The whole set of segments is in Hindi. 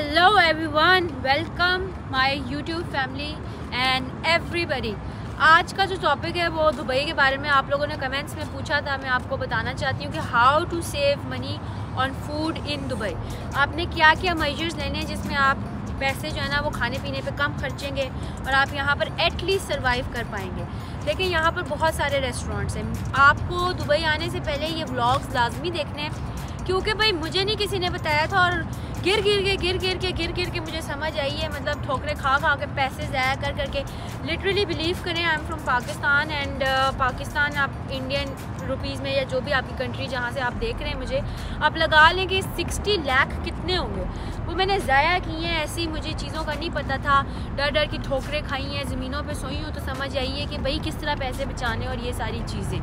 Hello everyone, welcome my YouTube family and everybody. आज का जो टॉपिक है वो दुबई के बारे में आप लोगों ने कमेंट्स में पूछा था। मैं आपको बताना चाहती हूँ कि how to save money on food in Dubai. आपने क्या क्या मेजर्स लेने हैं जिसमें आप पैसे जो है ना वो खाने पीने पे कम खर्चेंगे और आप यहाँ पर एटलीस्ट सर्वाइव कर पाएंगे। देखिए यहाँ पर बहुत सारे रेस्टोरेंट्स हैं। आपको दुबई आने से पहले ये व्लॉग्स लाजमी देखने हैं, क्योंकि भाई मुझे नहीं किसी ने बताया था और गिर गिर के मुझे समझ आई है। मतलब ठोकरे खा के पैसे ज़ाया कर करके लिटरली बिलीव करें, I am from Pakistan and Pakistan आप इंडियन रुपीज़ में या जो भी आपकी कंट्री जहाँ से आप देख रहे हैं मुझे, आप लगा लें कि 60 लाख कितने होंगे। वो मैंने ज़ाया की हैं ऐसी, मुझे चीज़ों का नहीं पता था। डर की ठोकरें खाई हैं, ज़मीनों पे सोई हूँ, तो समझ आई है कि भाई किस तरह पैसे बचाने और ये सारी चीज़ें।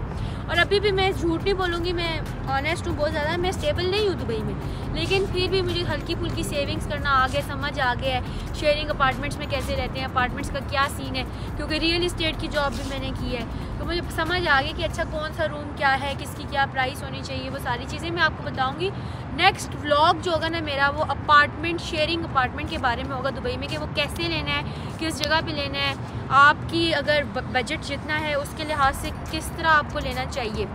और अभी भी मैं झूठ नहीं बोलूँगी, मैं ऑनेस्ट हूँ बहुत ज़्यादा। मैं स्टेबल नहीं हूँ दुबई में, लेकिन फिर भी मुझे हल्की फुल्की सेविंग्स करना आ गया, समझ आ गया है शेयरिंग अपार्टमेंट्स में कैसे रहते हैं, अपार्टमेंट्स का क्या सीन है, क्योंकि रियल इस्टेट की जॉब भी मैंने की है। तो मुझे समझ आ गया कि अच्छा कौन सा रूम क्या है, किसकी क्या प्राइस होनी चाहिए, वो सारी चीज़ें मैं आपको बताऊँगी। नेक्स्ट व्लॉग जो होगा ना मेरा, वो अपार्टमेंट शेयरिंग अपार्टमेंट के बारे में होगा दुबई में, कि वो कैसे लेना है, किस जगह पे लेना है, आपकी अगर बजट जितना है उसके लिहाज से किस तरह आपको लेना चाहिए।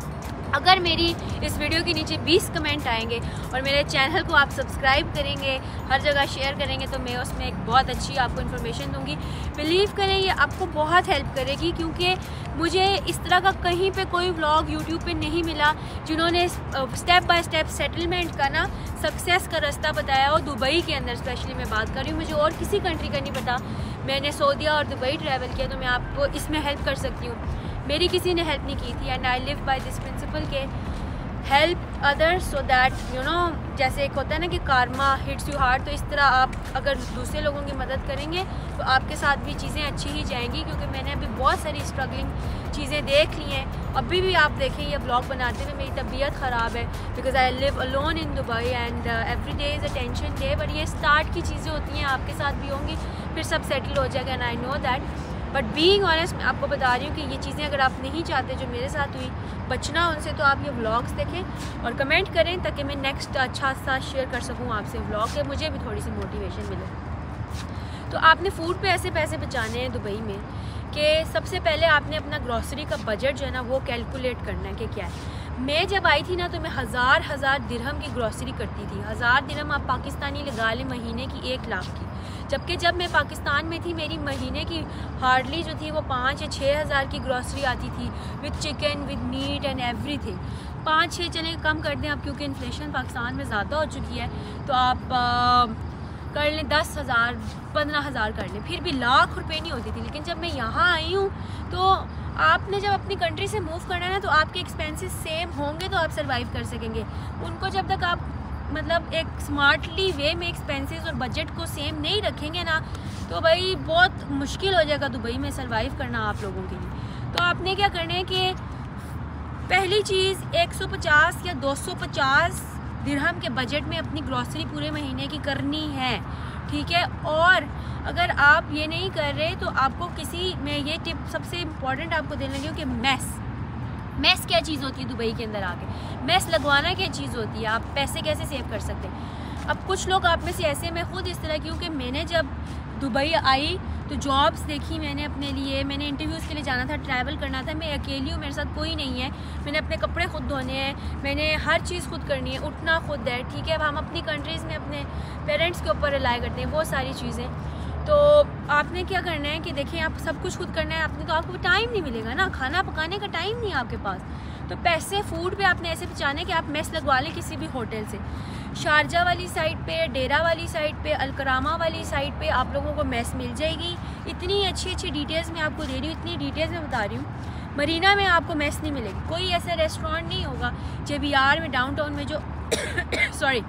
अगर मेरी इस वीडियो के नीचे 20 कमेंट आएंगे और मेरे चैनल को आप सब्सक्राइब करेंगे, हर जगह शेयर करेंगे, तो मैं उसमें एक बहुत अच्छी आपको इन्फॉर्मेशन दूंगी। बिलीव करें ये आपको बहुत हेल्प करेगी, क्योंकि मुझे इस तरह का कहीं पे कोई व्लॉग यूट्यूब पे नहीं मिला जिन्होंने स्टेप बाय स्टेप सेटलमेंट का ना सक्सेस का रास्ता बताया हो। दुबई के अंदर स्पेशली मैं बात कर रही हूँ, मुझे और किसी कंट्री का नहीं पता। मैंने सऊदीया और दुबई ट्रैवल किया, तो मैं आपको इसमें हेल्प कर सकती हूँ। मेरी किसी ने हेल्प नहीं की थी and I live by this principle के help others so that you know, जैसे एक होता है ना कि कार्मा हिट्स यू हार्ड, तो इस तरह आप अगर दूसरे लोगों की मदद करेंगे तो आपके साथ भी चीज़ें अच्छी ही जाएंगी। क्योंकि मैंने अभी बहुत सारी स्ट्रगलिंग चीज़ें देख ली हैं। अभी भी आप देखें ये ब्लॉग बनाते हुए मेरी तबीयत ख़राब है, because I live alone in Dubai and every day is a tension day. But ये स्टार्ट की चीज़ें होती हैं, आपके साथ भी होंगी, फिर सब सेटल हो जाएगा and I know that. But being honest मैं आपको बता रही हूँ कि ये चीज़ें अगर आप नहीं चाहते जो मेरे साथ हुई, बचना उनसे, तो आप ये व्लॉग्स देखें और कमेंट करें ताकि मैं नेक्स्ट अच्छा सा शेयर कर सकूँ आपसे व्लॉग, के मुझे भी थोड़ी सी मोटिवेशन मिले। तो आपने फूड पे ऐसे पैसे बचाने हैं दुबई में कि सबसे पहले आपने अपना ग्रॉसरी का बजट जो है ना वो कैलकुलेट करना है कि क्या है। मैं जब आई थी ना तो मैं हज़ार दिरहम की ग्रॉसरी करती थी। 1000 दिरहम आप पाकिस्तानी लगा लें महीने की 1 लाख की। जबकि जब मैं पाकिस्तान में थी मेरी महीने की हार्डली जो थी वो 5 या 6 हज़ार की ग्रॉसरी आती थी, with chicken with meat and everything. 5-6 चले कम कर दें आप, क्योंकि इन्फ्लेशन पाकिस्तान में ज़्यादा हो चुकी है, तो आप कर लें 10,000 15,000 कर लें, फिर भी लाख रुपए नहीं होती थी। लेकिन जब मैं यहाँ आई हूँ तो आपने जब अपनी कंट्री से मूव करना है ना, तो आपके एक्सपेंसेस सेम होंगे तो आप सर्वाइव कर सकेंगे। उनको जब तक आप मतलब एक स्मार्टली वे में एक्सपेंसेस और बजट को सेम नहीं रखेंगे ना, तो भाई बहुत मुश्किल हो जाएगा दुबई में सर्वाइव करना आप लोगों के लिए। तो आपने क्या करना है कि पहली चीज़ 150 या 250 दिरहम के बजट में अपनी ग्रॉसरी पूरे महीने की करनी है, ठीक है। और अगर आप ये नहीं कर रहे तो आपको मैं ये टिप सबसे इम्पॉर्टेंट आपको देने लगी हूँ कि मैस क्या चीज़ होती है दुबई के अंदर आके, मैस लगवाना क्या चीज़ होती है, आप पैसे कैसे सेव कर सकते हैं। अब कुछ लोग आप में से ऐसे, मैं खुद इस तरह की हूँ कि मैंने जब दुबई आई तो जॉब्स देखी मैंने अपने लिए, मैंने इंटरव्यूज़ के लिए जाना था, ट्रैवल करना था, मैं अकेली हूँ, मेरे साथ कोई नहीं है, मैंने अपने कपड़े खुद धोने हैं, मैंने हर चीज़ खुद करनी है, उठना खुद है, ठीक है। अब हम अपनी कंट्रीज़ में अपने पेरेंट्स के ऊपर रिलाई करते हैं वो सारी चीज़ें। तो आपने क्या करना है कि देखिए आप सब कुछ खुद करना है आपने, तो आपको टाइम नहीं मिलेगा ना, खाना पकाने का टाइम नहीं है आपके पास। तो पैसे फूड पे आपने ऐसे बचाने कि आप मेस लगवा लें किसी भी होटल से। शारजा वाली साइड पे, डेरा वाली साइड पे, अलकरामा वाली साइड पे आप लोगों को मेस मिल जाएगी। इतनी अच्छी डिटेल्स मैं आपको दे रही हूँ, इतनी डिटेल्स में बता रही हूँ। मरीना में आपको मेस नहीं मिलेगी, कोई ऐसा रेस्टोरेंट नहीं होगा JBR में डाउनटाउन में जो सॉरी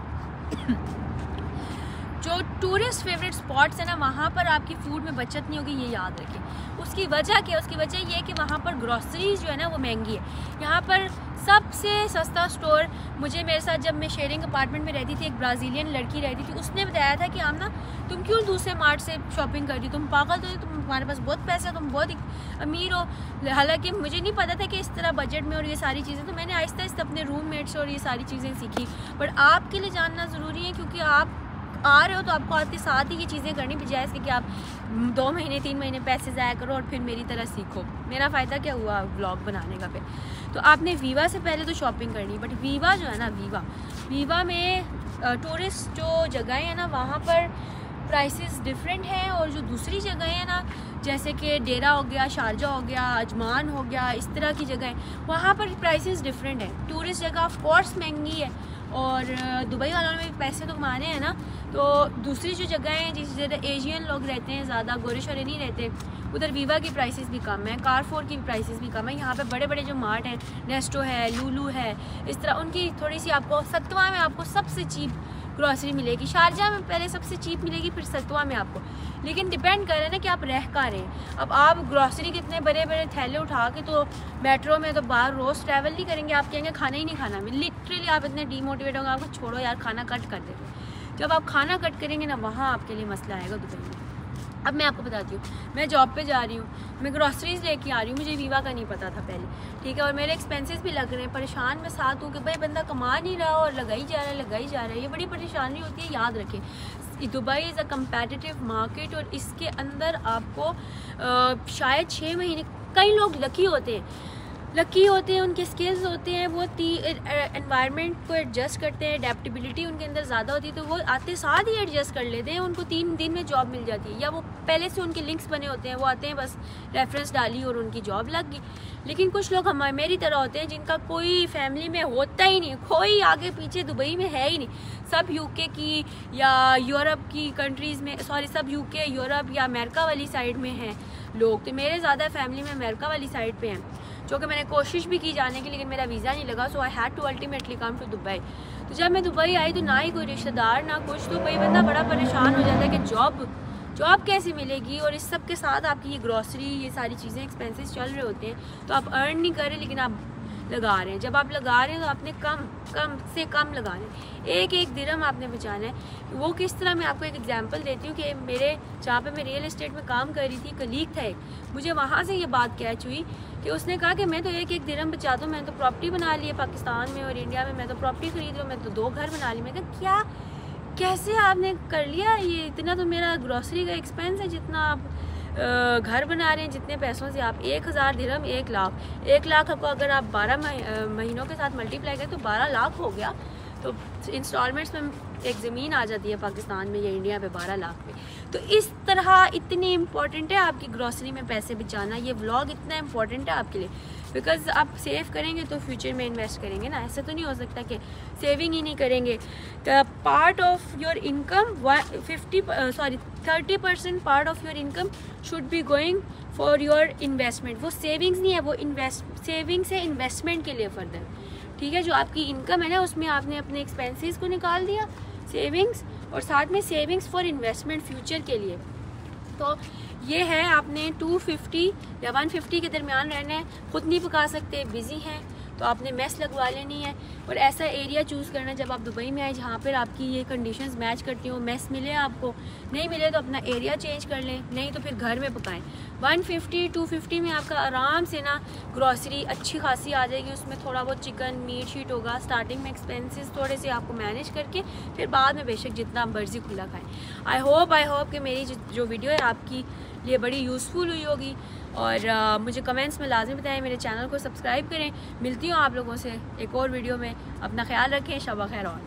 जो टूरिस्ट फेवरेट स्पॉट्स है ना, वहाँ पर आपकी फूड में बचत नहीं होगी, ये याद रखें। उसकी वजह क्या है? उसकी वजह ये है कि वहाँ पर ग्रॉसरीज जो है ना वो महंगी है। यहाँ पर सबसे सस्ता स्टोर, मुझे मेरे साथ जब मैं शेयरिंग अपार्टमेंट में रहती थी एक ब्राज़ीलियन लड़की रहती थी, उसने बताया था कि आमना तुम क्यों दूसरे मार्ट से शॉपिंग कर रही, तुम पागल तो, तुम्हारे पास बहुत पैसे, तुम बहुत अमीर हो। हालांकि मुझे नहीं पता था कि इस तरह बजट में और ये सारी चीज़ें, तो मैंने आहिस्ता आहिस्ता अपने रूममेट से और ये सारी चीज़ें सीखी। बट आपके लिए जानना ज़रूरी है, क्योंकि आप आ रहे हो तो आपको आपके साथ ही ये चीज़ें करनी बजाय इसके कि आप 2 महीने 3 महीने पैसे ज़ाया करो और फिर मेरी तरह सीखो। मेरा फ़ायदा क्या हुआ व्लॉग बनाने का? फिर तो आपने वीवा से पहले तो शॉपिंग करनी, बट वीवा जो है ना, वीवा में टूरिस्ट जो जगहें हैं ना वहाँ पर प्राइसेस डिफरेंट हैं, और जो दूसरी जगहें हैं ना जैसे कि डेरा हो गया, शारजा हो गया, अजमान हो गया, इस तरह की जगहें वहाँ पर प्राइसेस डिफरेंट हैं। टूरिस्ट जगह ऑफ कोर्स महंगी है, और दुबई वालों में भी पैसे तो कमाने हैं ना, तो दूसरी जो जगह हैं जिस जगह एशियन लोग रहते हैं, ज़्यादा गोरे शोरे नहीं रहते, उधर वीवा की प्राइसेस भी कम है, कारफोर की भी प्राइसेस भी कम है। यहाँ पे बड़े बड़े जो मार्ट हैं, नेस्टो है, लूलू है, इस तरह उनकी थोड़ी सी आपको सत्वा में आपको सबसे चीप ग्रॉसरी मिलेगी। शारजा में पहले सबसे चीप मिलेगी, फिर सत्वा में आपको, लेकिन डिपेंड कर रहे हैं ना कि आप रह कहाँ रहे हैं। अब आप ग्रॉसरी के इतने बड़े बड़े थैले उठा के तो मेट्रो में तो बाहर रोज़ ट्रैवल नहीं करेंगे, आप कहेंगे खाना ही नहीं खाना। लिटरली आप इतने डीमोटिवेट होंगे, आपको छोड़ो यार, खाना कट कर देंगे। जब आप खाना कट करेंगे ना, वहाँ आपके लिए मसला आएगा दुबई में। अब मैं आपको बताती हूँ, मैं जॉब पे जा रही हूँ, मैं ग्रॉसरीज लेके आ रही हूँ, मुझे वीवा का नहीं पता था पहले, ठीक है, और मेरे एक्सपेंसेस भी लग रहे हैं। परेशान मैं साथ हूँ कि भाई बंदा कमा नहीं रहा और लगाई जा रहा है, ये बड़ी परेशानी होती है। याद रखें, Dubai is a competitive market, और इसके अंदर आपको शायद 6 महीने, कई लोग लकी होते हैं, उनके स्किल्स होते हैं, वो एनवायरनमेंट को एडजस्ट करते हैं, एडेप्टेबिलिटी उनके अंदर ज़्यादा होती है, तो वो आते साथ ही एडजस्ट कर लेते हैं, उनको 3 दिन में जॉब मिल जाती है, या वो पहले से उनके लिंक्स बने होते हैं, वो आते हैं बस रेफरेंस डाली और उनकी जॉब लग गई। लेकिन कुछ लोग मेरी तरह होते हैं जिनका कोई फैमिली में होता ही नहीं, कोई आगे पीछे दुबई में है ही नहीं, सब यूके की या यूरोप की कंट्रीज़ में, सब यूके, यूरोप या अमेरिका वाली साइड में हैं लोग। तो मेरे ज़्यादा फैमिली में अमेरिका वाली साइड पे हैं, जो कि मैंने कोशिश भी की जाने की, लेकिन मेरा वीज़ा नहीं लगा, so I had to ultimately come to Dubai. तो जब मैं दुबई आई तो ना ही कोई रिश्तेदार ना कुछ, तो भाई बंदा बड़ा परेशान हो जाता है कि जॉब कैसे मिलेगी, और इस सब के साथ आपकी ये ग्रॉसरी, ये सारी चीज़ें एक्सपेंसेस चल रहे होते हैं, तो आप अर्न नहीं कर रहे लेकिन आप लगा रहे हैं। जब आप लगा रहे हैं तो आपने कम से कम लगाना है, एक दिरहम आपने बचाना है। वो किस तरह, मैं आपको एक एग्जांपल देती हूँ कि मेरे जहाँ पे मैं रियल एस्टेट में काम कर रही थी, कलीग था एक, मुझे वहाँ से ये बात कैच हुई कि उसने कहा कि मैं तो एक दिरहम बचाता हूँ, मैंने तो प्रॉपर्टी बना ली है पाकिस्तान में और इंडिया में, मैं तो प्रॉपर्टी खरीद रही हूँ, मैं तो 2 घर बना ली। मैं कहा क्या, कैसे आपने कर लिया ये? इतना तो मेरा ग्रॉसरी का एक्सपेंस है, जितना आप घर बना रहे हैं, जितने पैसों से आप 1000 दिरहम 1 लाख आपको अगर आप 12 महीनों के साथ मल्टीप्लाई करें तो 12 लाख हो गया। तो इंस्टॉलमेंट्स में एक ज़मीन आ जाती है पाकिस्तान में या इंडिया में 12 लाख में। तो इस तरह इतनी इम्पॉर्टेंट है आपकी ग्रॉसरी में पैसे बचाना। ये व्लॉग इतना इम्पॉर्टेंट है आपके लिए, बिकॉज आप सेव करेंगे तो फ्यूचर में इन्वेस्ट करेंगे ना। ऐसा तो नहीं हो सकता कि सेविंग ही नहीं करेंगे। The part of your income 30% part of your income should be going for your investment. वो सेविंग्स नहीं है, वो सेविंग्स है इन्वेस्टमेंट के लिए फर्दर, ठीक है। जो आपकी इनकम है ना, उसमें आपने अपने एक्सपेंसेस को निकाल दिया, सेविंग्स, और साथ में सेविंग्स फॉर इन्वेस्टमेंट फ्यूचर के लिए। तो ये है, आपने 250 या 150 के दरमियान रहना है। खुद नहीं पका सकते, बिज़ी हैं, तो आपने मेस लगवा लेनी है। और ऐसा एरिया चूज़ करना है जब आप दुबई में आए जहाँ पर आपकी ये कंडीशंस मैच करती हो। मेस मिले आपको, नहीं मिले तो अपना एरिया चेंज कर लें, नहीं तो फिर घर में पकाएं। 150-250 में आपका आराम से ना ग्रॉसरी अच्छी खासी आ जाएगी। उसमें थोड़ा बहुत चिकन मीट शीट होगा। स्टार्टिंग में एक्सपेंसेस थोड़े से आपको मैनेज करके फिर बाद में बेशक जितना मर्जी खुला खाएं। आई होप कि मेरी जो वीडियो है आपकी लिए बड़ी यूज़फुल हुई होगी। और मुझे कमेंट्स में लाजमी बताएं, मेरे चैनल को सब्सक्राइब करें। मिलती हूँ आप लोगों से एक और वीडियो में। अपना ख्याल रखें, शब खैर। और